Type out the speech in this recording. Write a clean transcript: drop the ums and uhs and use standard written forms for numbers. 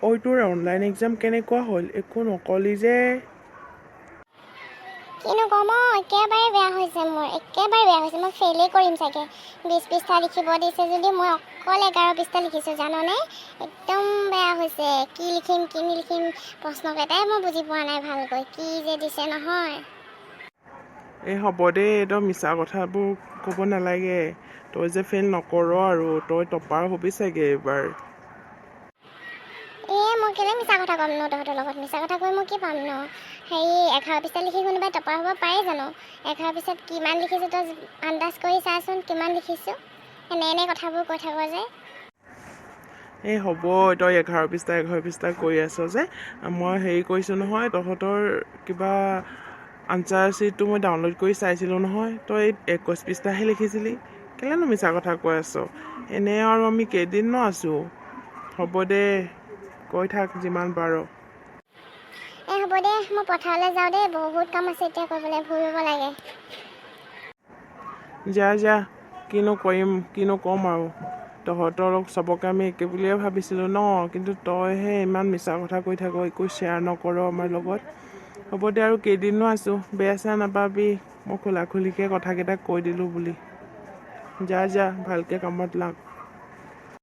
ঐ তোৰ online exam কেনেকুৱা হ'ল একো নকলি যে কিনো ক'ম একেবাৰে বেয়া হৈছে মই ফেইলেই কৰিম চাগে 20 পৃষ্ঠা লিখিব দিছে যদি মই অকল 11 পৃষ্ঠা লিখিছোঁ জাননে একদম বেয়া হৈছে কি লিখিম কি নিলিখিম প্ৰশ্নকেইটাই মই বুজি পোৱা নাই ভালকৈ কি যে দিছে নহয় এই হ'ব দেই তই মিছা কথাবোৰ ক'ব নালাগে তই যে ফেইল নকৰ আৰু তই টপাৰ হ'বি চাগে এইবাৰ মই কেলে মিছা কথা ক'ম ন তহঁতৰ লগত মিছা কথা কৈ মই কি পাম ন হেৰি 11 পৃষ্ঠা লিখি কোনোবাই টপাৰ হ'ব পাৰে জানো 11 পৃষ্ঠাত কিমান লিখিছোঁ তই আন্দাজ কৰি চাচোন কিমান লিখিছোঁ এনে কথাবোৰ কৈ থাক যে এই হ'ব তই 11 পৃষ্ঠা কৈ আছ যে মই হেৰি কৰিছোঁ নহয় তহঁতৰ কিবা আনচাৰ শ্বীটটো মই ডাউনলোড কৰি চাইছিলোঁ নহয় তই 21 পৃষ্ঠাহে লিখিছিলি কেলেনো মিছা কথা কৈ আছ এনে আৰু আমি কেইদিন ন আছোঁ হ'ব দে কৈ থাক যিমান পাৰ হ'ব দে মই পথাৰলৈ যাওঁ দেই বহুত কাম আছে এতিয়া কৰিবলৈ ফুৰিব লাগে যা কিনো ক'ম আৰু তহঁতৰ চবকে আমি একে বুলিয়ে ভাবিছিলোঁ ন কিন্তু তইহে ইমান মিছা কথা কৈ থাক একো শ্বেয়াৰ নকৰ আমাৰ লগত হ'ব দে আৰু কেইদিনো আছোঁ বেয়া চেয়া নাপাবি মই খোলাখুলিকৈ কথাকেইটা কৈ দিলোঁ বুলি যা ভালকৈ কামত লাগ